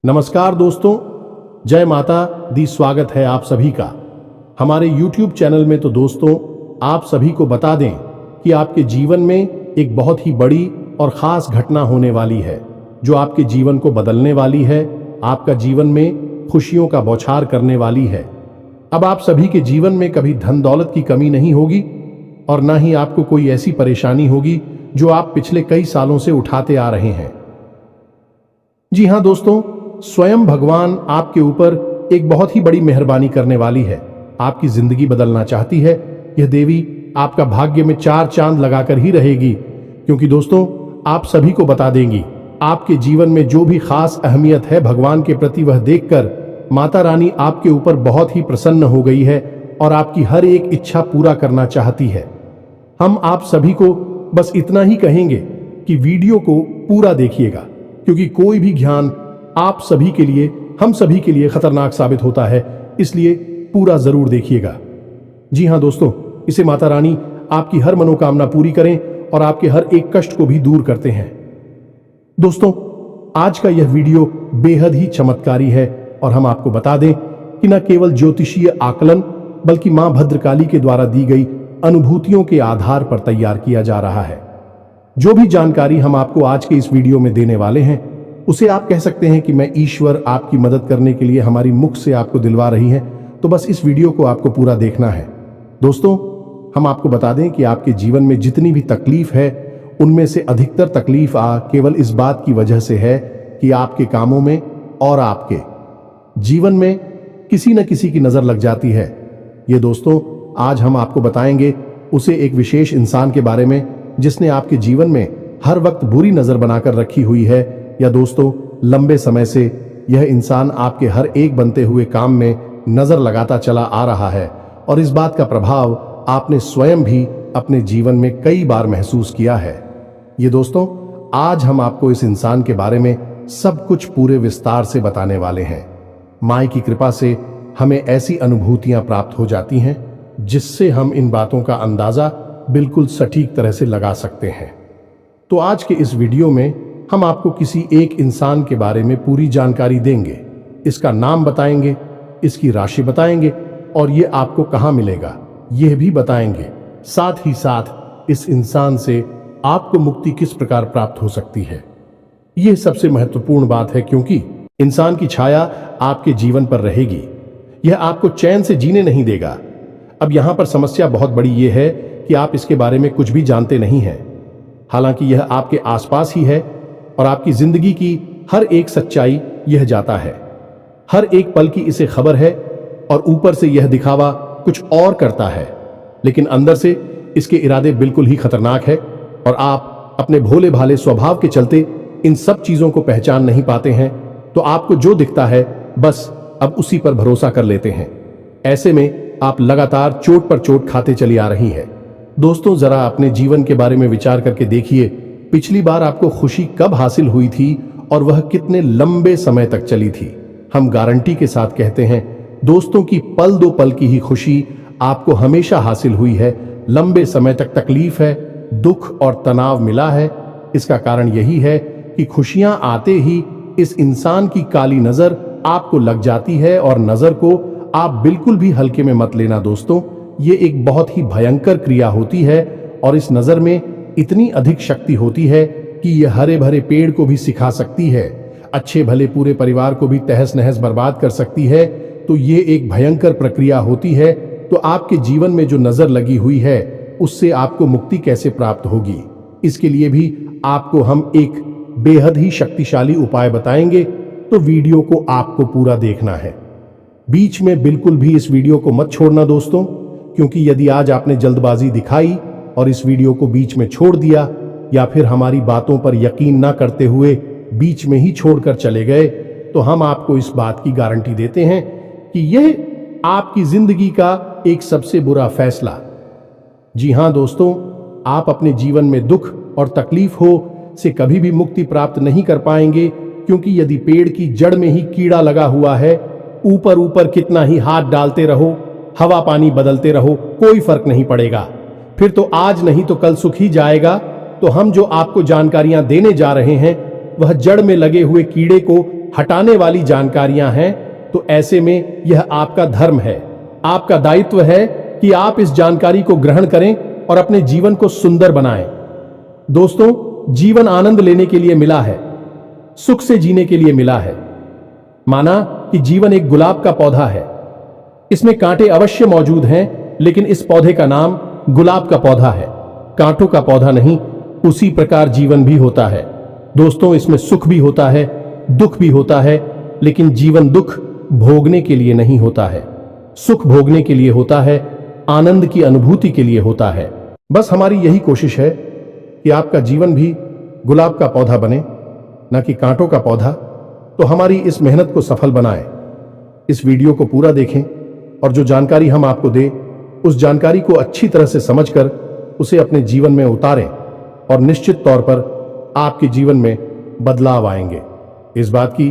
नमस्कार दोस्तों, जय माता दी। स्वागत है आप सभी का हमारे YouTube चैनल में। तो दोस्तों, आप सभी को बता दें कि आपके जीवन में एक बहुत ही बड़ी और खास घटना होने वाली है जो आपके जीवन को बदलने वाली है, आपका जीवन में खुशियों का बौछार करने वाली है। अब आप सभी के जीवन में कभी धन दौलत की कमी नहीं होगी और ना ही आपको कोई ऐसी परेशानी होगी जो आप पिछले कई सालों से उठाते आ रहे हैं। जी हाँ दोस्तों, स्वयं भगवान आपके ऊपर एक बहुत ही बड़ी मेहरबानी करने वाली है। आपकी जिंदगी बदलना चाहती है। यह देवी आपका भाग्य में 4 चांद लगाकर ही रहेगी, क्योंकि दोस्तों आप सभी को बता देंगी आपके जीवन में जो भी खास अहमियत है भगवान के प्रति, वह देखकर माता रानी आपके ऊपर बहुत ही प्रसन्न हो गई है और आपकी हर एक इच्छा पूरा करना चाहती है। हम आप सभी को बस इतना ही कहेंगे कि वीडियो को पूरा देखिएगा, क्योंकि कोई भी ज्ञान आप सभी के लिए, हम सभी के लिए खतरनाक साबित होता है, इसलिए पूरा जरूर देखिएगा। जी हाँ दोस्तों, इसे माता रानी आपकी हर मनोकामना पूरी करें और आपके हर एक कष्ट को भी दूर करते हैं। दोस्तों, आज का यह वीडियो बेहद ही चमत्कारी है और हम आपको बता दें कि न केवल ज्योतिषीय आकलन बल्कि मां भद्रकाली के द्वारा दी गई अनुभूतियों के आधार पर तैयार किया जा रहा है। जो भी जानकारी हम आपको आज के इस वीडियो में देने वाले हैं, उसे आप कह सकते हैं कि मैं ईश्वर आपकी मदद करने के लिए हमारी मुख से आपको दिलवा रही है। तो बस इस वीडियो को आपको पूरा देखना है। दोस्तों, हम आपको बता दें कि आपके जीवन में जितनी भी तकलीफ है, उनमें से अधिकतर तकलीफ केवल इस बात की वजह से है कि आपके कामों में और आपके जीवन में किसी न किसी की नजर लग जाती है। ये दोस्तों, आज हम आपको बताएंगे उसे एक विशेष इंसान के बारे में जिसने आपके जीवन में हर वक्त बुरी नजर बनाकर रखी हुई है, या दोस्तों लंबे समय से यह इंसान आपके हर एक बनते हुए काम में नजर लगाता चला आ रहा है और इस बात का प्रभाव आपने स्वयं भी अपने जीवन में कई बार महसूस किया है। ये दोस्तों, आज हम आपको इस इंसान के बारे में सब कुछ पूरे विस्तार से बताने वाले हैं। मां की कृपा से हमें ऐसी अनुभूतियां प्राप्त हो जाती हैं जिससे हम इन बातों का अंदाजा बिल्कुल सटीक तरह से लगा सकते हैं। तो आज के इस वीडियो में हम आपको किसी एक इंसान के बारे में पूरी जानकारी देंगे। इसका नाम बताएंगे, इसकी राशि बताएंगे और ये आपको कहां मिलेगा यह भी बताएंगे। साथ ही साथ इस इंसान से आपको मुक्ति किस प्रकार प्राप्त हो सकती है, यह सबसे महत्वपूर्ण बात है, क्योंकि इंसान की छाया आपके जीवन पर रहेगी। यह आपको चैन से जीने नहीं देगा। अब यहां पर समस्या बहुत बड़ी यह है कि आप इसके बारे में कुछ भी जानते नहीं हैं। हालांकि यह आपके आसपास ही है और आपकी जिंदगी की हर एक सच्चाई यह जाता है। हर एक पल की इसे खबर है और ऊपर से यह दिखावा कुछ और करता है, लेकिन अंदर से इसके इरादे बिल्कुल ही खतरनाक है और आप अपने भोले भाले स्वभाव के चलते इन सब चीजों को पहचान नहीं पाते हैं। तो आपको जो दिखता है बस अब उसी पर भरोसा कर लेते हैं। ऐसे में आप लगातार चोट पर चोट खाते चली आ रही है। दोस्तों, जरा अपने जीवन के बारे में विचार करके देखिए, पिछली बार आपको खुशी कब हासिल हुई थी और वह कितने लंबे समय तक चली थी। हम गारंटी के साथ कहते हैं दोस्तों की पल दो पल की ही खुशी आपको हमेशा हासिल हुई है। लंबे समय तक तकलीफ है, दुख और तनाव मिला है। इसका कारण यही है कि खुशियां आते ही इस इंसान की काली नजर आपको लग जाती है और नजर को आप बिल्कुल भी हल्के में मत लेना दोस्तों। ये एक बहुत ही भयंकर क्रिया होती है और इस नजर में इतनी अधिक शक्ति होती है कि यह हरे भरे पेड़ को भी सिखा सकती है, अच्छे भले पूरे परिवार को भी तहस नहस बर्बाद कर सकती है। तो ये एक भयंकर प्रक्रिया होती है। तो आपके जीवन में जो नजर लगी हुई है उससे आपको मुक्ति कैसे प्राप्त होगी, इसके लिए भी आपको हम एक बेहद ही शक्तिशाली उपाय बताएंगे। तो वीडियो को आपको पूरा देखना है, बीच में बिल्कुल भी इस वीडियो को मत छोड़ना दोस्तों, क्योंकि यदि आज आपने जल्दबाजी दिखाई और इस वीडियो को बीच में छोड़ दिया या फिर हमारी बातों पर यकीन ना करते हुए बीच में ही छोड़कर चले गए, तो हम आपको इस बात की गारंटी देते हैं कि यह आपकी जिंदगी का एक सबसे बुरा फैसला। जी हां दोस्तों, आप अपने जीवन में दुख और तकलीफ हो से कभी भी मुक्ति प्राप्त नहीं कर पाएंगे, क्योंकि यदि पेड़ की जड़ में ही कीड़ा लगा हुआ है, ऊपर ऊपर कितना ही हाथ डालते रहो, हवा पानी बदलते रहो, कोई फर्क नहीं पड़ेगा। फिर तो आज नहीं तो कल सुख ही जाएगा। तो हम जो आपको जानकारियां देने जा रहे हैं वह जड़ में लगे हुए कीड़े को हटाने वाली जानकारियां हैं, तो ऐसे में यह आपका धर्म है, आपका दायित्व है कि आप इस जानकारी को ग्रहण करें और अपने जीवन को सुंदर बनाएं। दोस्तों, जीवन आनंद लेने के लिए मिला है, सुख से जीने के लिए मिला है। माना कि जीवन एक गुलाब का पौधा है, इसमें कांटे अवश्य मौजूद हैं, लेकिन इस पौधे का नाम गुलाब का पौधा है, कांटों का पौधा नहीं। उसी प्रकार जीवन भी होता है। दोस्तों, इसमें सुख भी होता है, दुख भी होता है, लेकिन जीवन दुख भोगने के लिए नहीं होता है, सुख भोगने के लिए होता है, आनंद की अनुभूति के लिए होता है। बस हमारी यही कोशिश है कि आपका जीवन भी गुलाब का पौधा बने, न कि कांटों का पौधा। तो हमारी इस मेहनत को सफल बनाएं। इस वीडियो को पूरा देखें और जो जानकारी हम आपको दे, उस जानकारी को अच्छी तरह से समझकर उसे अपने जीवन में उतारें और निश्चित तौर पर आपके जीवन में बदलाव आएंगे। इस बात की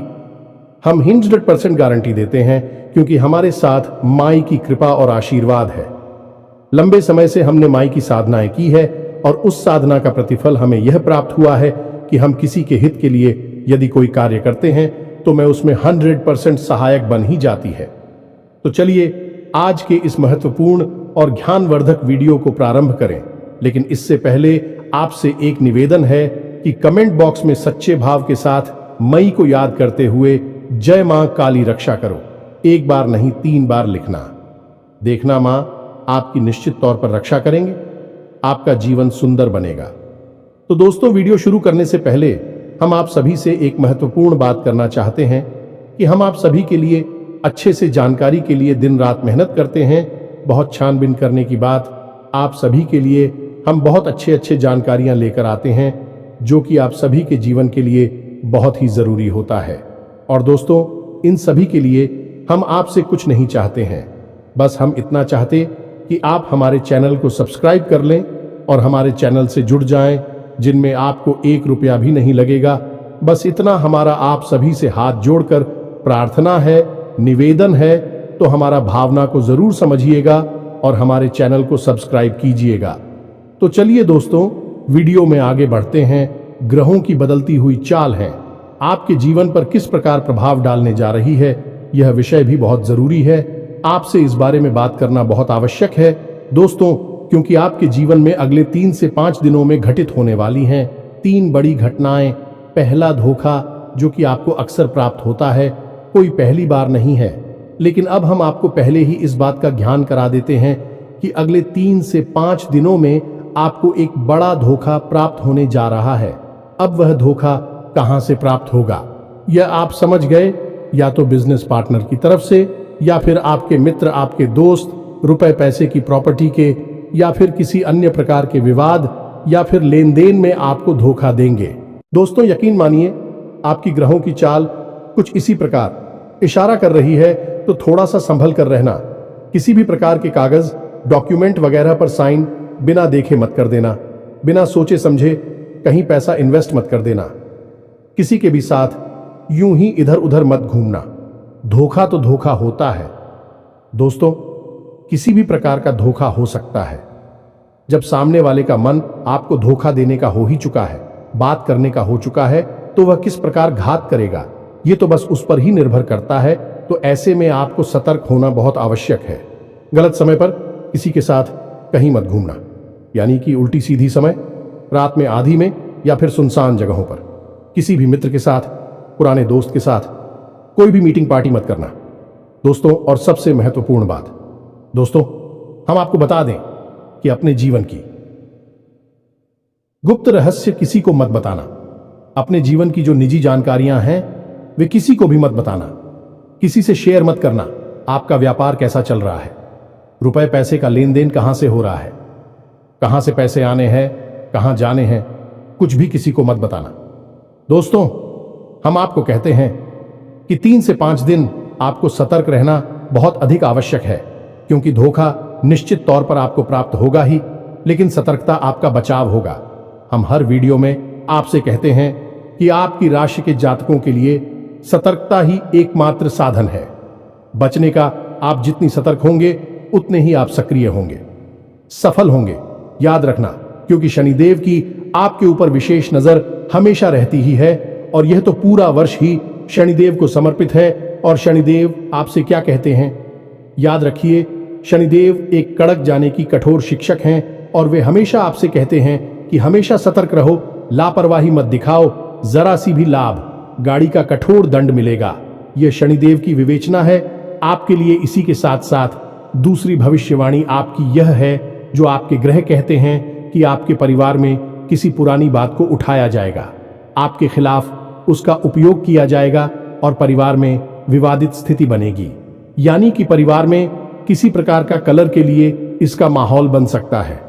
हम 100% गारंटी देते हैं, क्योंकि हमारे साथ माई की कृपा और आशीर्वाद है। लंबे समय से हमने माई की साधनाएं की है और उस साधना का प्रतिफल हमें यह प्राप्त हुआ है कि हम किसी के हित के लिए यदि कोई कार्य करते हैं तो मैं उसमें 100% सहायक बन ही जाती है। तो चलिए आज के इस महत्वपूर्ण और ज्ञानवर्धक वीडियो को प्रारंभ करें। लेकिन इससे पहले आपसे एक निवेदन है कि कमेंट बॉक्स में सच्चे भाव के साथ मई को याद करते हुए जय मां काली रक्षा करो, एक बार नहीं 3 बार लिखना। देखना मां आपकी निश्चित तौर पर रक्षा करेंगे, आपका जीवन सुंदर बनेगा। तो दोस्तों, वीडियो शुरू करने से पहले हम आप सभी से एक महत्वपूर्ण बात करना चाहते हैं कि हम आप सभी के लिए अच्छे से जानकारी के लिए दिन रात मेहनत करते हैं। बहुत छानबीन करने की बात, आप सभी के लिए हम बहुत अच्छे जानकारियां लेकर आते हैं, जो कि आप सभी के जीवन के लिए बहुत ही जरूरी होता है। और दोस्तों, इन सभी के लिए हम आपसे कुछ नहीं चाहते हैं, बस हम इतना चाहते कि आप हमारे चैनल को सब्सक्राइब कर लें और हमारे चैनल से जुड़ जाएं, जिनमें आपको 1 रुपया भी नहीं लगेगा। बस इतना हमारा आप सभी से हाथ जोड़कर प्रार्थना है, निवेदन है। तो हमारा भावना को जरूर समझिएगा और हमारे चैनल को सब्सक्राइब कीजिएगा। तो चलिए दोस्तों, वीडियो में आगे बढ़ते हैं। ग्रहों की बदलती हुई चाल है आपके जीवन पर किस प्रकार प्रभाव डालने जा रही है, यह विषय भी बहुत जरूरी है। आपसे इस बारे में बात करना बहुत आवश्यक है दोस्तों, क्योंकि आपके जीवन में अगले 3 से 5 दिनों में घटित होने वाली हैं 3 बड़ी घटनाएं। पहला धोखा, जो कि आपको अक्सर प्राप्त होता है, कोई पहली बार नहीं है, लेकिन अब हम आपको पहले ही इस बात का ज्ञान करा देते हैं कि अगले 3 से 5 दिनों में आपको एक बड़ा धोखा प्राप्त होने जा रहा है। अब वह धोखा कहां से प्राप्त होगा, यह आप समझ गए। या तो बिजनेस पार्टनर की तरफ से, या फिर आपके मित्र, आपके दोस्त, रुपए पैसे की प्रॉपर्टी के, या फिर किसी अन्य प्रकार के विवाद या फिर लेन देन में आपको धोखा देंगे। दोस्तों, यकीन मानिए, आपकी ग्रहों की चाल कुछ इसी प्रकार इशारा कर रही है, तो थोड़ा सा संभल कर रहना। किसी भी प्रकार के कागज, डॉक्यूमेंट वगैरह पर साइन बिना देखे मत कर देना। बिना सोचे समझे कहीं पैसा इन्वेस्ट मत कर देना। किसी के भी साथ यूं ही इधर उधर मत घूमना। धोखा तो धोखा होता है दोस्तों, किसी भी प्रकार का धोखा हो सकता है। जब सामने वाले का मन आपको धोखा देने का हो ही चुका है, बात करने का हो चुका है, तो वह किस प्रकार घात करेगा, ये तो बस उस पर ही निर्भर करता है। तो ऐसे में आपको सतर्क होना बहुत आवश्यक है। गलत समय पर किसी के साथ कहीं मत घूमना, यानी कि उल्टी सीधी समय, रात में आधी में, या फिर सुनसान जगहों पर। किसी भी मित्र के साथ, पुराने दोस्त के साथ कोई भी मीटिंग पार्टी मत करना दोस्तों। और सबसे महत्वपूर्ण बात दोस्तों, हम आपको बता दें कि अपने जीवन की गुप्त रहस्य किसी को मत बताना। अपने जीवन की जो निजी जानकारियां हैं वे किसी को भी मत बताना। किसी से शेयर मत करना। आपका व्यापार कैसा चल रहा है, रुपए पैसे का लेन देन कहां से हो रहा है, कहां से पैसे आने हैं, कहां जाने हैं, कुछ भी किसी को मत बताना दोस्तों। हम आपको कहते हैं कि 3 से 5 दिन आपको सतर्क रहना बहुत अधिक आवश्यक है, क्योंकि धोखा निश्चित तौर पर आपको प्राप्त होगा ही, लेकिन सतर्कता आपका बचाव होगा। हम हर वीडियो में आपसे कहते हैं कि आपकी राशि के जातकों के लिए सतर्कता ही एकमात्र साधन है। बचने का आप जितनी सतर्क होंगे उतने ही आप सक्रिय होंगे, सफल होंगे। याद रखना, क्योंकि शनिदेव की आपके ऊपर विशेष नजर हमेशा रहती ही है, और यह तो पूरा वर्ष ही शनिदेव को समर्पित है। और शनिदेव आपसे क्या कहते हैं? याद रखिए, शनिदेव एक कड़क जाने की कठोर शिक्षक हैं और वे हमेशा आपसे कहते हैं कि हमेशा सतर्क रहो, लापरवाही मत दिखाओ, जरा सी भी लाभ, गाड़ी का कठोर दंड मिलेगा। यह शनिदेव की विवेचना है आपके लिए। इसी के साथ साथ दूसरी भविष्यवाणी आपकी यह है, जो आपके ग्रह कहते हैं कि आपके परिवार में किसी पुरानी बात को उठाया जाएगा, आपके खिलाफ उसका उपयोग किया जाएगा और परिवार में विवादित स्थिति बनेगी। यानी कि परिवार में किसी प्रकार का कलर के लिए इसका माहौल बन सकता है।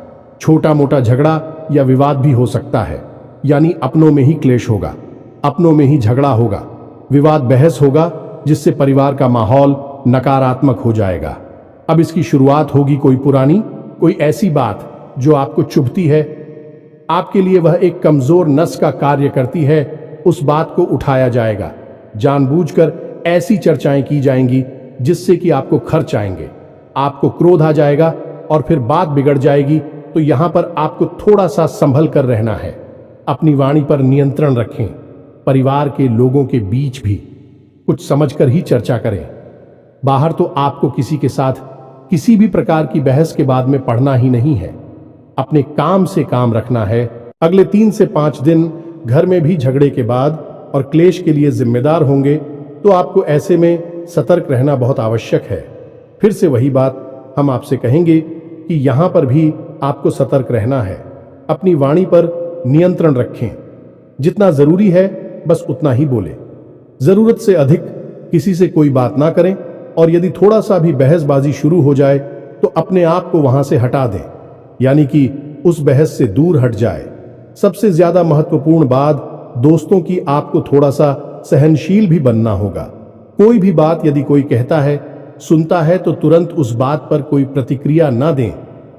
छोटा मोटा झगड़ा या विवाद भी हो सकता है। यानी अपनों में ही क्लेश होगा, अपनों में ही झगड़ा होगा, विवाद बहस होगा, जिससे परिवार का माहौल नकारात्मक हो जाएगा। अब इसकी शुरुआत होगी कोई पुरानी, कोई ऐसी बात जो आपको चुभती है, आपके लिए वह एक कमजोर नस का कार्य करती है। उस बात को उठाया जाएगा, जानबूझकर ऐसी चर्चाएं की जाएंगी जिससे कि आपको खर्च आएंगे, आपको क्रोध आ जाएगा और फिर बात बिगड़ जाएगी। तो यहां पर आपको थोड़ा सा संभल कर रहना है। अपनी वाणी पर नियंत्रण रखें। परिवार के लोगों के बीच भी कुछ समझकर ही चर्चा करें। बाहर तो आपको किसी के साथ किसी भी प्रकार की बहस के बाद में पढ़ना ही नहीं है। अपने काम से काम रखना है। अगले 3 से 5 दिन घर में भी झगड़े के बाद और क्लेश के लिए जिम्मेदार होंगे, तो आपको ऐसे में सतर्क रहना बहुत आवश्यक है। फिर से वही बात हम आपसे कहेंगे कि यहां पर भी आपको सतर्क रहना है। अपनी वाणी पर नियंत्रण रखें। जितना जरूरी है बस उतना ही बोलें। जरूरत से अधिक किसी से कोई बात ना करें और यदि थोड़ा सा भी बहसबाजी शुरू हो जाए तो अपने आप को वहां से हटा दें, यानी कि उस बहस से दूर हट जाए। सबसे ज्यादा महत्वपूर्ण बात, दोस्तों की आपको थोड़ा सा सहनशील भी बनना होगा। कोई भी बात यदि कोई कहता है, सुनता है, तो तुरंत उस बात पर कोई प्रतिक्रिया ना दें।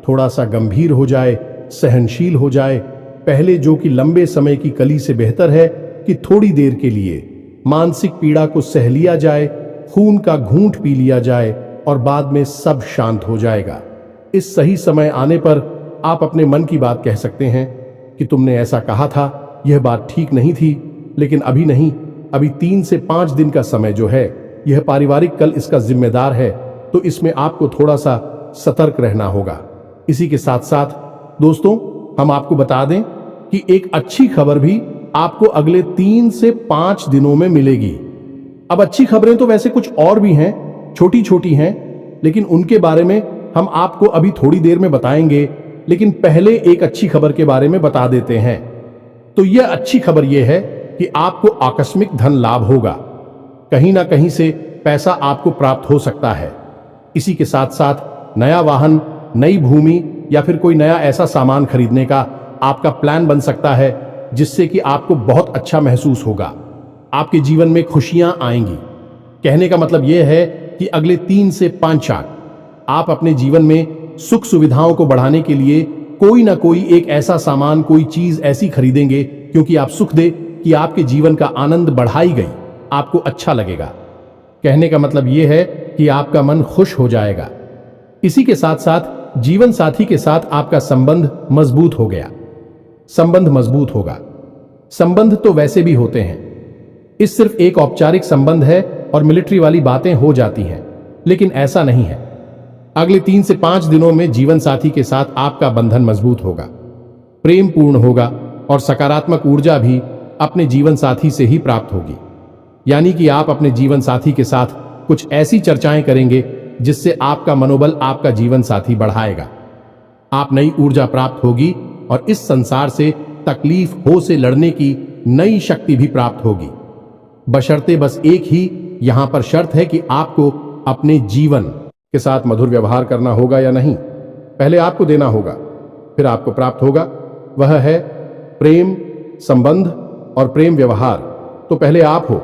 थोड़ा सा गंभीर हो जाए, सहनशील हो जाए। पहले जो कि लंबे समय की कली से बेहतर है कि थोड़ी देर के लिए मानसिक पीड़ा को सह लिया जाए, खून का घूंट पी लिया जाए और बाद में सब शांत हो जाएगा। इस सही समय आने पर आप अपने मन की बात कह सकते हैं कि तुमने ऐसा कहा था, यह बात ठीक नहीं थी, लेकिन अभी नहीं, अभी 3 से 5 दिन का समय जो है, यह पारिवारिक कल इसका जिम्मेदार है, तो इसमें आपको थोड़ा सा सतर्क रहना होगा। इसी के साथ साथ दोस्तों, हम आपको बता दें कि एक अच्छी खबर भी आपको अगले 3 से 5 दिनों में मिलेगी। अब अच्छी खबरें तो वैसे कुछ और भी हैं, छोटी छोटी हैं, लेकिन उनके बारे में हम आपको अभी थोड़ी देर में बताएंगे। लेकिन पहले एक अच्छी खबर के बारे में बता देते हैं। तो यह अच्छी खबर यह है कि आपको आकस्मिक धन लाभ होगा। कहीं ना कहीं से पैसा आपको प्राप्त हो सकता है। इसी के साथ साथ नया वाहन, नई भूमि या फिर कोई नया ऐसा सामान खरीदने का आपका प्लान बन सकता है, जिससे कि आपको बहुत अच्छा महसूस होगा। आपके जीवन में खुशियां आएंगी। कहने का मतलब यह है कि अगले 3 से 5 साल आप अपने जीवन में सुख सुविधाओं को बढ़ाने के लिए कोई ना कोई एक ऐसा सामान, कोई चीज ऐसी खरीदेंगे क्योंकि आप सुख दे कि आपके जीवन का आनंद बढ़ाई गई, आपको अच्छा लगेगा। कहने का मतलब यह है कि आपका मन खुश हो जाएगा। इसी के साथ साथ जीवन साथी के साथ आपका संबंध मजबूत हो गया। संबंध मजबूत होगा। संबंध तो वैसे भी होते हैं, इस सिर्फ एक औपचारिक संबंध है और मिलिट्री वाली बातें हो जाती हैं, लेकिन ऐसा नहीं है। अगले 3 से 5 दिनों में जीवन साथी के साथ आपका बंधन मजबूत होगा, प्रेम पूर्ण होगा और सकारात्मक ऊर्जा भी अपने जीवन साथी से ही प्राप्त होगी। यानी कि आप अपने जीवन साथी के साथ कुछ ऐसी चर्चाएं करेंगे जिससे आपका मनोबल आपका जीवन साथी बढ़ाएगा। आप नई ऊर्जा प्राप्त होगी और इस संसार से तकलीफ हो से लड़ने की नई शक्ति भी प्राप्त होगी। बशर्ते बस एक ही यहां पर शर्त है कि आपको अपने जीवन के साथ मधुर व्यवहार करना होगा या नहीं। पहले आपको देना होगा, फिर आपको प्राप्त होगा। वह है प्रेम, संबंध और प्रेम व्यवहार। तो पहले आप हो,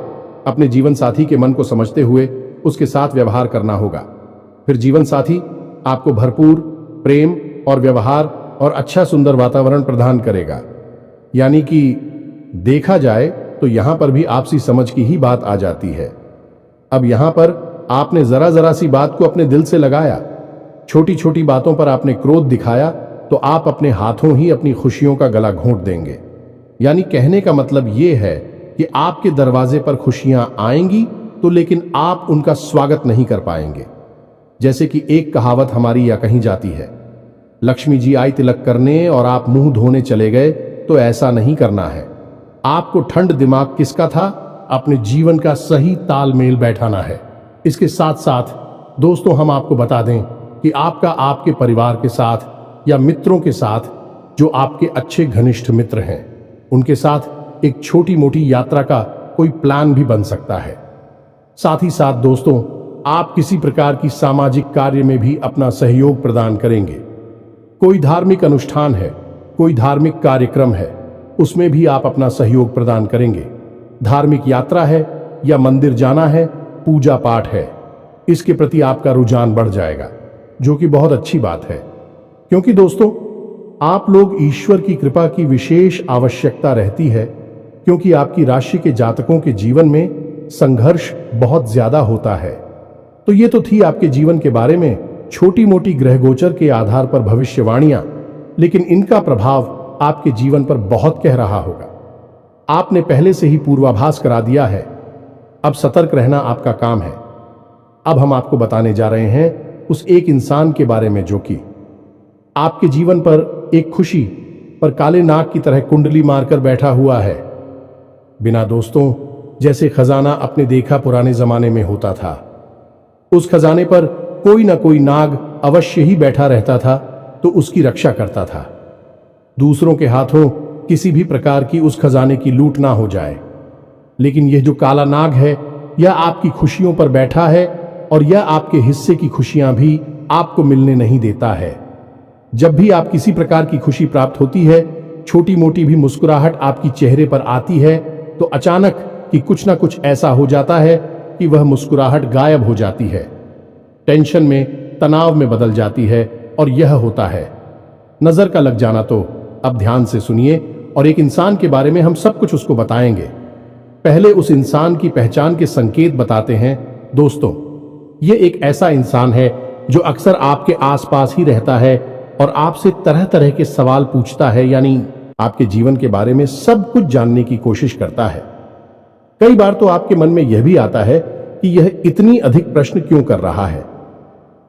अपने जीवन साथी के मन को समझते हुए उसके साथ व्यवहार करना होगा। फिर जीवन साथी आपको भरपूर प्रेम और व्यवहार और अच्छा सुंदर वातावरण प्रदान करेगा। यानी कि देखा जाए तो यहां पर भी आपसी समझ की ही बात आ जाती है। अब यहां पर आपने जरा सी बात को अपने दिल से लगाया, छोटी छोटी बातों पर आपने क्रोध दिखाया, तो आप अपने हाथों ही अपनी खुशियों का गला घोंट देंगे। यानी कहने का मतलब यह है कि आपके दरवाजे पर खुशियां आएंगी तो लेकिन आप उनका स्वागत नहीं कर पाएंगे। जैसे कि एक कहावत हमारी या कहीं जाती है, लक्ष्मी जी आई तिलक करने और आप मुंह धोने चले गए, तो ऐसा नहीं करना है। आपको ठंड दिमाग किसका था, अपने जीवन का सही तालमेल बैठाना है। इसके साथ साथ दोस्तों हम आपको बता दें कि आपका आपके परिवार के साथ या मित्रों के साथ, जो आपके अच्छे घनिष्ठ मित्र हैं, उनके साथ एक छोटी मोटी यात्रा का कोई प्लान भी बन सकता है। साथ ही साथ दोस्तों, आप किसी प्रकार की सामाजिक कार्य में भी अपना सहयोग प्रदान करेंगे। कोई धार्मिक अनुष्ठान है, कोई धार्मिक कार्यक्रम है, उसमें भी आप अपना सहयोग प्रदान करेंगे। धार्मिक यात्रा है या मंदिर जाना है, पूजा पाठ है, इसके प्रति आपका रुझान बढ़ जाएगा, जो कि बहुत अच्छी बात है। क्योंकि दोस्तों, आप लोग ईश्वर की कृपा की विशेष आवश्यकता रहती है, क्योंकि आपकी राशि के जातकों के जीवन में संघर्ष बहुत ज्यादा होता है। तो ये तो थी आपके जीवन के बारे में छोटी मोटी ग्रह गोचर के आधार पर भविष्यवाणियां, लेकिन इनका प्रभाव आपके जीवन पर बहुत कह रहा होगा। आपने पहले से ही पूर्वाभास करा दिया है, अब सतर्क रहना आपका काम है। अब हम आपको बताने जा रहे हैं उस एक इंसान के बारे में जो कि आपके जीवन पर एक खुशी पर काले नाग की तरह कुंडली मारकर बैठा हुआ है। बिना दोस्तों, जैसे खजाना अपने देखा पुराने जमाने में होता था, उस खजाने पर कोई ना कोई नाग अवश्य ही बैठा रहता था, तो उसकी रक्षा करता था। दूसरों के हाथों किसी भी प्रकार की उस खजाने की लूट ना हो जाए। लेकिन यह जो काला नाग है, यह आपकी खुशियों पर बैठा है और यह आपके हिस्से की खुशियां भी आपको मिलने नहीं देता है। जब भी आप किसी प्रकार की खुशी प्राप्त होती है, छोटी मोटी भी मुस्कुराहट आपकी चेहरे पर आती है, तो अचानक कि कुछ ना कुछ ऐसा हो जाता है कि वह मुस्कुराहट गायब हो जाती है, टेंशन में, तनाव में बदल जाती है। और यह होता है नजर का लग जाना। तो अब ध्यान से सुनिए और एक इंसान के बारे में हम सब कुछ उसको बताएंगे। पहले उस इंसान की पहचान के संकेत बताते हैं। दोस्तों, यह एक ऐसा इंसान है जो अक्सर आपके आसपास ही रहता है और आपसे तरह तरह के सवाल पूछता है, यानी आपके जीवन के बारे में सब कुछ जानने की कोशिश करता है। कई बार तो आपके मन में यह भी आता है कि यह इतनी अधिक प्रश्न क्यों कर रहा है,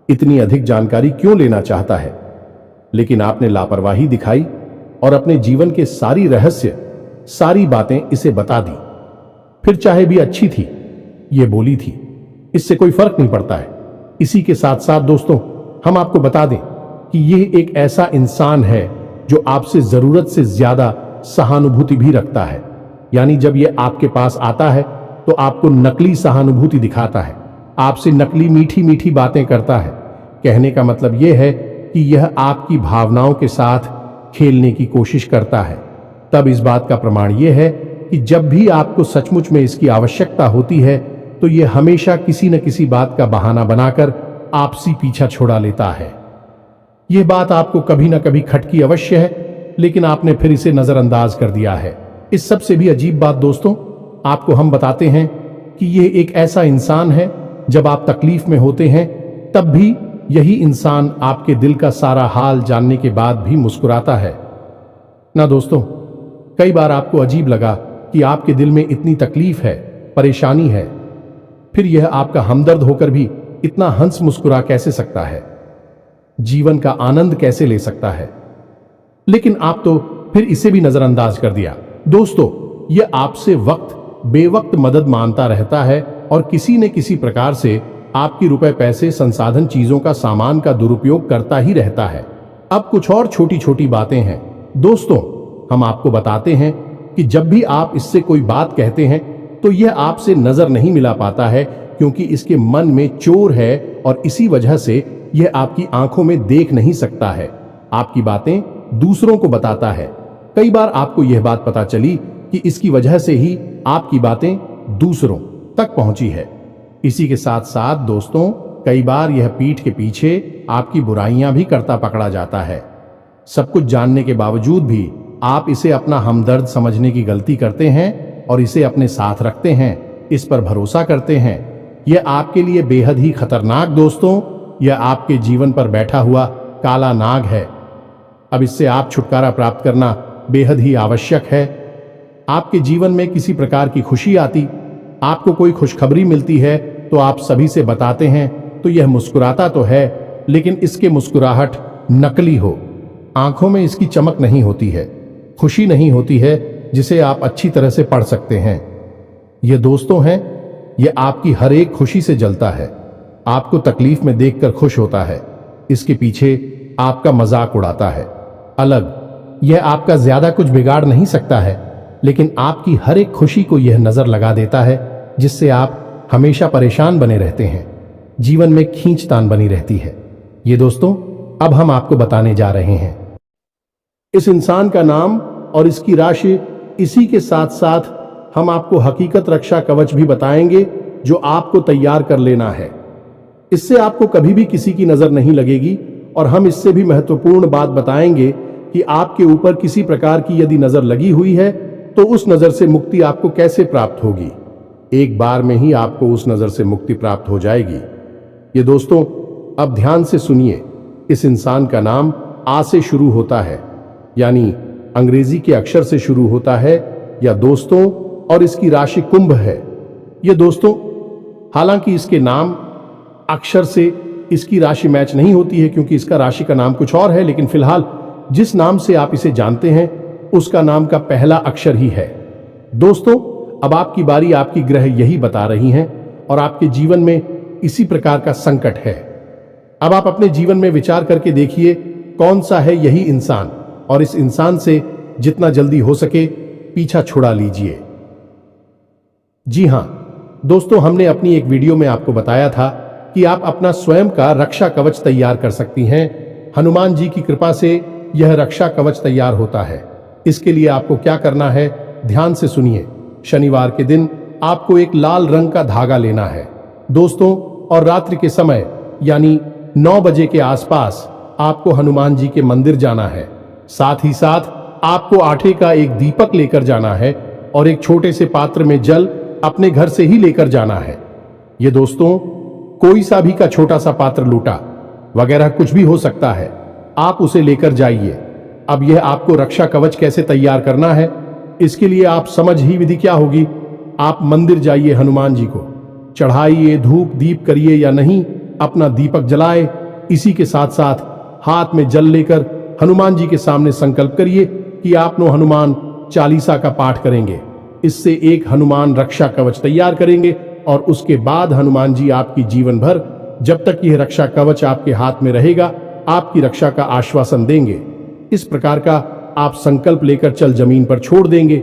इतनी अधिक जानकारी क्यों लेना चाहता है। लेकिन आपने लापरवाही दिखाई और अपने जीवन के सारी रहस्य, सारी बातें इसे बता दी। फिर चाहे भी अच्छी थी, ये बोली थी, इससे कोई फर्क नहीं पड़ता है। इसी के साथ साथ दोस्तों, हम आपको बता दें कि यह एक ऐसा इंसान है जो आपसे जरूरत से ज्यादा सहानुभूति भी रखता है। यानी जब यह आपके पास आता है तो आपको नकली सहानुभूति दिखाता है, आपसे नकली मीठी मीठी बातें करता है। कहने का मतलब यह है कि यह आपकी भावनाओं के साथ खेलने की कोशिश करता है। तब इस बात का प्रमाण यह है कि जब भी आपको सचमुच में इसकी आवश्यकता होती है, तो यह हमेशा किसी न किसी बात का बहाना बनाकर आपसी पीछा छोड़ा लेता है। यह बात आपको कभी न कभी खटकी अवश्य है, लेकिन आपने फिर इसे नजरअंदाज कर दिया है। इस सबसे भी अजीब बात दोस्तों, आपको हम बताते हैं कि यह एक ऐसा इंसान है, जब आप तकलीफ में होते हैं तब भी यही इंसान आपके दिल का सारा हाल जानने के बाद भी मुस्कुराता है ना। दोस्तों, कई बार आपको अजीब लगा कि आपके दिल में इतनी तकलीफ है, परेशानी है, फिर यह आपका हमदर्द होकर भी इतना हंस मुस्कुरा कैसे सकता है, जीवन का आनंद कैसे ले सकता है। लेकिन आप तो फिर इसे भी नजरअंदाज कर दिया। दोस्तों, यह आपसे वक्त बेवक्त मदद मांगता रहता है और किसी न किसी प्रकार से आपकी रुपए, पैसे, संसाधन, चीजों का, सामान का दुरुपयोग करता ही रहता है। अब कुछ और छोटी छोटी बातें हैं दोस्तों, हम आपको बताते हैं कि जब भी आप इससे कोई बात कहते हैं तो यह आपसे नजर नहीं मिला पाता है, क्योंकि इसके मन में चोर है और इसी वजह से यह आपकी आंखों में देख नहीं सकता है। आपकी बातें दूसरों को बताता है। कई बार आपको यह बात पता चली कि इसकी वजह से ही आपकी बातें दूसरों तक पहुंची है। इसी के साथ साथ दोस्तों, कई बार यह पीठ के पीछे आपकी बुराइयां भी करता पकड़ा जाता है। सब कुछ जानने के बावजूद भी आप इसे अपना हमदर्द समझने की गलती करते हैं और इसे अपने साथ रखते हैं, इस पर भरोसा करते हैं। यह आपके लिए बेहद ही खतरनाक दोस्तों, यह आपके जीवन पर बैठा हुआ काला नाग है। अब इससे आप छुटकारा प्राप्त करना बेहद ही आवश्यक है। आपके जीवन में किसी प्रकार की खुशी आती, आपको कोई खुशखबरी मिलती है तो आप सभी से बताते हैं, तो यह मुस्कुराता तो है लेकिन इसके मुस्कुराहट नकली हो, आंखों में इसकी चमक नहीं होती है, खुशी नहीं होती है जिसे आप अच्छी तरह से पढ़ सकते हैं। ये दोस्तों हैं, ये आपकी हर एक खुशी से जलता है, आपको तकलीफ में देखकर खुश होता है, इसके पीछे आपका मजाक उड़ाता है। अलग, यह आपका ज्यादा कुछ बिगाड़ नहीं सकता है, लेकिन आपकी हर एक खुशी को यह नजर लगा देता है जिससे आप हमेशा परेशान बने रहते हैं, जीवन में खींचतान बनी रहती है। ये दोस्तों, अब हम आपको बताने जा रहे हैं इस इंसान का नाम और इसकी राशि। इसी के साथ साथ हम आपको हकीकत रक्षा कवच भी बताएंगे जो आपको तैयार कर लेना है। इससे आपको कभी भी किसी की नजर नहीं लगेगी और हम इससे भी महत्वपूर्ण बात बताएंगे कि आपके ऊपर किसी प्रकार की यदि नजर लगी हुई है तो उस नजर से मुक्ति आपको कैसे प्राप्त होगी। एक बार में ही आपको उस नजर से मुक्ति प्राप्त हो जाएगी। ये दोस्तों, अब ध्यान से सुनिए। इस इंसान का नाम आ से शुरू होता है, यानी अंग्रेजी के अक्षर से शुरू होता है या दोस्तों, और इसकी राशि कुंभ है। ये दोस्तों, हालांकि इसके नाम अक्षर से इसकी राशि मैच नहीं होती है क्योंकि इसका राशि का नाम कुछ और है, लेकिन फिलहाल जिस नाम से आप इसे जानते हैं उसका नाम का पहला अक्षर ही है। दोस्तों, अब आपकी बारी, आपकी ग्रह यही बता रही हैं और आपके जीवन में इसी प्रकार का संकट है। अब आप अपने जीवन में विचार करके देखिए कौन सा है यही इंसान, और इस इंसान से जितना जल्दी हो सके पीछा छुड़ा लीजिए। जी हां दोस्तों, हमने अपनी एक वीडियो में आपको बताया था कि आप अपना स्वयं का रक्षा कवच तैयार कर सकती हैं। हनुमान जी की कृपा से यह रक्षा कवच तैयार होता है। इसके लिए आपको क्या करना है, ध्यान से सुनिए। शनिवार के दिन आपको एक लाल रंग का धागा लेना है दोस्तों, और रात्रि के समय यानी 9 बजे के आसपास आपको हनुमान जी के मंदिर जाना है। साथ ही साथ आपको आटे का एक दीपक लेकर जाना है और एक छोटे से पात्र में जल अपने घर से ही लेकर जाना है। ये दोस्तों, कोई सा भी का छोटा सा पात्र, लूटा वगैरह कुछ भी हो सकता है, आप उसे लेकर जाइए। अब यह आपको रक्षा कवच कैसे तैयार करना है, इसके लिए आप समझ ही विधि क्या होगी। आप मंदिर जाइए, हनुमान जी को चढ़ाइए, धूप दीप करिए या नहीं, अपना दीपक जलाए। इसी के साथ साथ हाथ में जल लेकर हनुमान जी के सामने संकल्प करिए कि आप हनुमान चालीसा का पाठ करेंगे। इससे एक हनुमान रक्षा कवच तैयार करेंगे और उसके बाद हनुमान जी आपकी जीवन भर, जब तक यह रक्षा कवच आपके हाथ में रहेगा, आपकी रक्षा का आश्वासन देंगे। इस प्रकार का आप संकल्प लेकर चल जमीन पर छोड़ देंगे।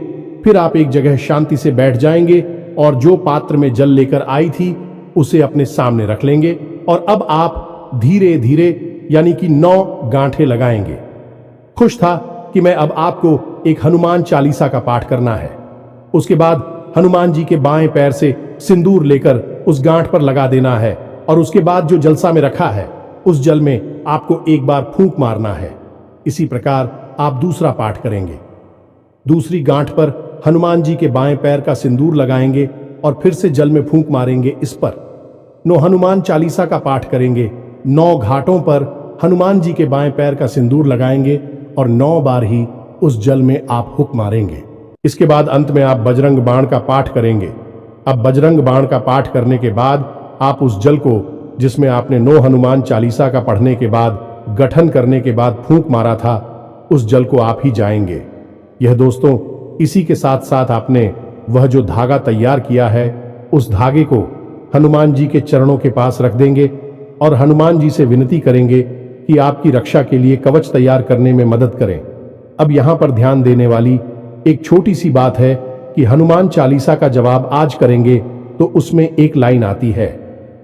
फिर आप एक जगह शांति से बैठ जाएंगे और जो पात्र में जल लेकर आई थी उसे अपने सामने रख लेंगे। और अब आप धीरे धीरे यानी कि 9 गांठें लगाएंगे। खुश था कि मैं अब आपको एक हनुमान चालीसा का पाठ करना है। उसके बाद हनुमान जी के बाएं पैर से सिंदूर लेकर उस गांठ पर लगा देना है और उसके बाद जो जलसा में रखा है उस जल में आपको एक बार फूंक मारना है। इसी प्रकार आप दूसरा पाठ करेंगे। दूसरी गांठ पर हनुमान जी के बाएं पैर का सिंदूर लगाएंगे और फिर से जल में फूंक मारेंगे। इस पर 9 हनुमान चालीसा का पाठ करेंगे। 9 घाटों पर हनुमान जी के बाएं पैर का सिंदूर लगाएंगे और 9 बार ही उस जल में आप हुक मारेंगे। इसके बाद अंत में आप बजरंग बाण का पाठ करेंगे। अब बजरंग बाण का पाठ करने के बाद आप उस जल को, जिसमें आपने 9 हनुमान चालीसा का पढ़ने के बाद, गठन करने के बाद फूंक मारा था, उस जल को आप ही जाएंगे। यह दोस्तों, इसी के साथ साथ आपने वह जो धागा तैयार किया है उस धागे को हनुमान जी के चरणों के पास रख देंगे और हनुमान जी से विनती करेंगे कि आपकी रक्षा के लिए कवच तैयार करने में मदद करें। अब यहाँ पर ध्यान देने वाली एक छोटी सी बात है कि हनुमान चालीसा का जवाब आज करेंगे तो उसमें एक लाइन आती है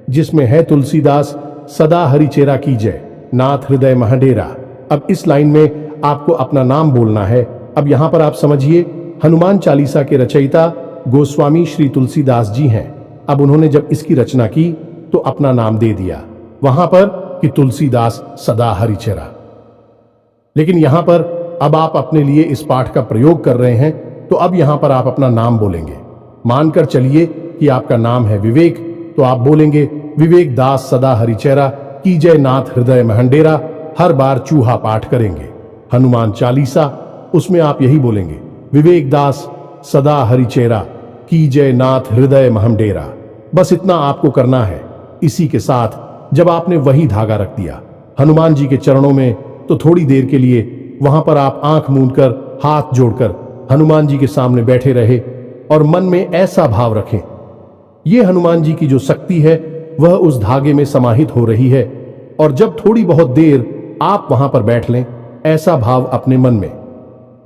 जिसमें है, तुलसीदास सदा हरिचेरा कीजय, नाथ हृदय महडेरा। अब इस लाइन में आपको अपना नाम बोलना है। अब यहाँ पर आप समझिए, हनुमान चालीसा के रचयिता गोस्वामी श्री तुलसीदास जी हैं। अब उन्होंने जब इसकी रचना की तो अपना नाम दे दिया वहां पर कि तुलसीदास सदा हरिचेरा। लेकिन यहां पर अब आप अपने लिए इस पाठ का प्रयोग कर रहे हैं तो अब यहां पर आप अपना नाम बोलेंगे। मानकर चलिए कि आपका नाम है विवेक, तो आप बोलेंगे, विवेक दास सदा हरिचेरा कीजय नाथ हृदय महंडेरा। हर बार चूहा पाठ करेंगे। हनुमान चालीसा, उसमें आप यही बोलेंगे, विवेक दास सदा हरिचेरा, की जय नाथ हृदय महम डेरा। बस इतना आपको करना है। इसी के साथ जब आपने वही धागा रख दिया हनुमान जी के चरणों में, तो थोड़ी देर के लिए वहां पर आप आंख मूंदकर हाथ जोड़कर हनुमान जी के सामने बैठे रहे और मन में ऐसा भाव रखें, ये हनुमान जी की जो शक्ति है वह उस धागे में समाहित हो रही है। और जब थोड़ी बहुत देर आप वहां पर बैठ लें, ऐसा भाव अपने मन में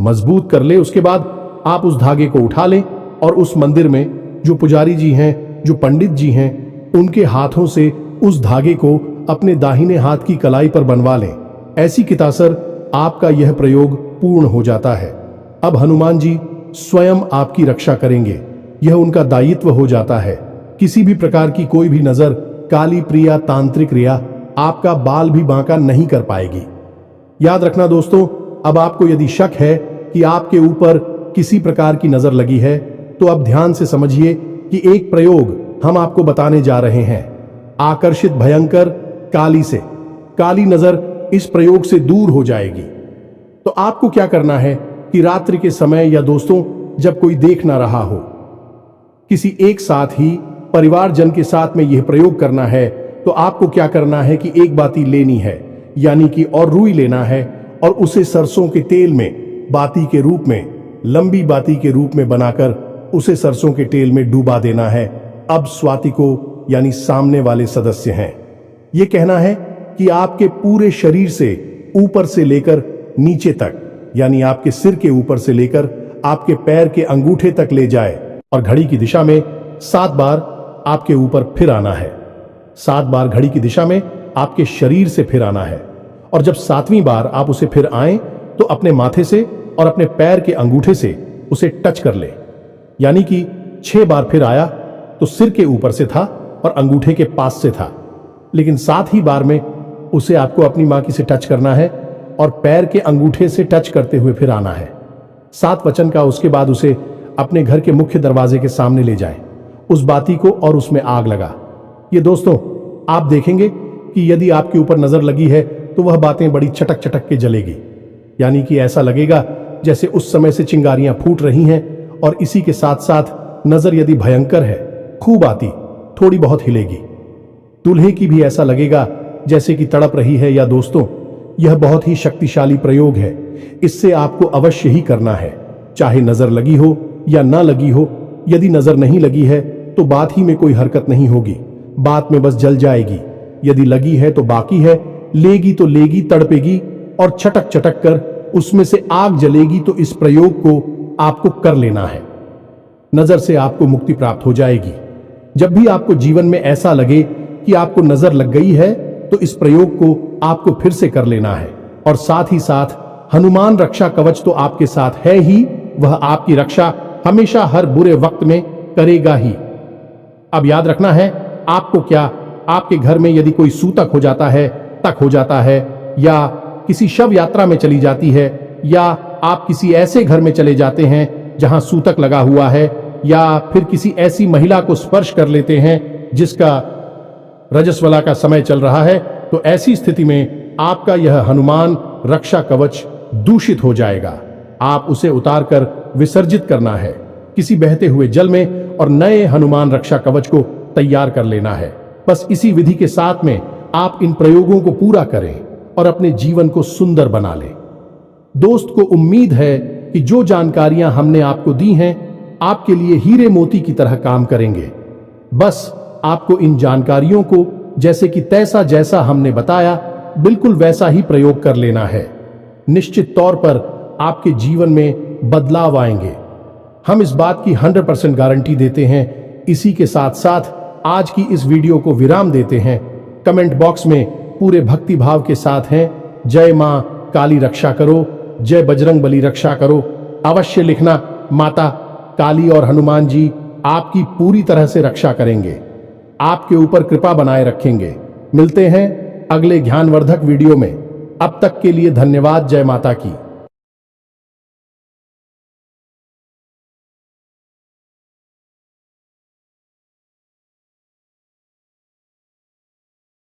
मजबूत कर ले, उसके बाद आप उस धागे को उठा लें और उस मंदिर में जो पुजारी जी हैं, जो पंडित जी हैं, उनके हाथों से उस धागे को अपने दाहिने हाथ की कलाई पर बनवा लें। ऐसी कितासर आपका यह प्रयोग पूर्ण हो जाता है। अब हनुमान जी स्वयं आपकी रक्षा करेंगे, यह उनका दायित्व हो जाता है। किसी भी प्रकार की कोई भी नजर, काली प्रिया, तांत्रिक क्रिया आपका बाल भी बांका नहीं कर पाएगी। याद रखना दोस्तों, अब आपको यदि शक है कि आपके ऊपर किसी प्रकार की नजर लगी है, तो अब ध्यान से समझिए कि एक प्रयोग हम आपको बताने जा रहे हैं। आकर्षित भयंकर काली से, काली नजर इस प्रयोग से दूर हो जाएगी। तो आपको क्या करना है कि रात्रि के समय या दोस्तों जब कोई देख ना रहा हो, किसी एक साथ ही परिवारजन के साथ में यह प्रयोग करना है, तो आपको क्या करना है कि एक बाती लेनी है, यानी कि और रुई लेना है और उसे सरसों के तेल में बाती के रूप में, लंबी बाती के रूप में बनाकर उसे सरसों के तेल में डूबा देना है। अब स्वाति को, यानी सामने वाले सदस्य हैं, यह कहना है कि आपके पूरे शरीर से ऊपर से लेकर नीचे तक, यानी आपके सिर के ऊपर से लेकर आपके पैर के अंगूठे तक ले जाए और घड़ी की दिशा में 7 बार आपके ऊपर फिर आना है। 7 बार घड़ी की दिशा में आपके शरीर से फिर आना है। और जब 7वीं बार आप उसे फिर आए, तो अपने माथे से और अपने पैर के अंगूठे से उसे टच कर ले, यानी कि 6 बार फिर आया तो सिर के ऊपर से था और अंगूठे के पास से था, लेकिन 7 ही बार में उसे आपको अपनी मां की से टच करना है और पैर के अंगूठे से टच करते हुए फिर आना है। 7 वचन का उसके बाद उसे अपने घर के मुख्य दरवाजे के सामने ले जाएं, उस बाती को, और उसमें आग लगा। ये दोस्तों आप देखेंगे कि यदि आपके ऊपर नजर लगी है तो वह बातें बड़ी चटक चटक के जलेगी, यानी कि ऐसा लगेगा जैसे उस समय से चिंगारियां फूट रही हैं। और इसी के साथ साथ नजर यदि भयंकर है, खूब आती, थोड़ी बहुत हिलेगी। दूल्हे की भी ऐसा लगेगा जैसे कि तड़प रही है। या दोस्तों यह बहुत ही शक्तिशाली प्रयोग है, इससे आपको अवश्य ही करना है, चाहे नजर लगी हो या ना लगी हो। यदि नजर नहीं लगी है तो बात ही में कोई हरकत नहीं होगी, बात में बस जल जाएगी। यदि लगी है तो बाकी है, लेगी तो लेगी, तड़पेगी और छटक छटक कर उसमें से आग जलेगी। तो इस प्रयोग को आपको कर लेना है, नजर से आपको मुक्ति प्राप्त हो जाएगी। जब भी आपको जीवन में ऐसा लगे कि आपको नजर लग गई है, तो इस प्रयोग को आपको फिर से कर लेना है। और साथ ही साथ हनुमान रक्षा कवच तो आपके साथ है ही, वह आपकी रक्षा हमेशा हर बुरे वक्त में करेगा ही। अब याद रखना है आपको, क्या आपके घर में यदि कोई सूतक हो जाता है, तक हो जाता है, या किसी शव यात्रा में चली जाती है, या आप किसी ऐसे घर में चले जाते हैं जहां सूतक लगा हुआ है, या फिर किसी ऐसी महिला को स्पर्श कर लेते हैं जिसका रजस्वला का समय चल रहा है, तो ऐसी स्थिति में आपका यह हनुमान रक्षा कवच दूषित हो जाएगा। आप उसे उतारकर विसर्जित करना है किसी बहते हुए जल में और नए हनुमान रक्षा कवच को तैयार कर लेना है। बस इसी विधि के साथ में आप इन प्रयोगों को पूरा करें और अपने जीवन को सुंदर बना लें। दोस्त को उम्मीद है कि जो जानकारियां हमने आपको दी हैं आपके लिए हीरे मोती की तरह काम करेंगे। बस आपको इन जानकारियों को जैसे कि तैसा जैसा हमने बताया बिल्कुल वैसा ही प्रयोग कर लेना है। निश्चित तौर पर आपके जीवन में बदलाव आएंगे, हम इस बात की 100% गारंटी देते हैं। इसी के साथ साथ आज की इस वीडियो को विराम देते हैं। कमेंट बॉक्स में पूरे भक्ति भाव के साथ हैं, जय मां काली रक्षा करो, जय बजरंग बली रक्षा करो, अवश्य लिखना। माता काली और हनुमान जी आपकी पूरी तरह से रक्षा करेंगे, आपके ऊपर कृपा बनाए रखेंगे। मिलते हैं अगले ज्ञानवर्धक वीडियो में, अब तक के लिए धन्यवाद। जय माता की।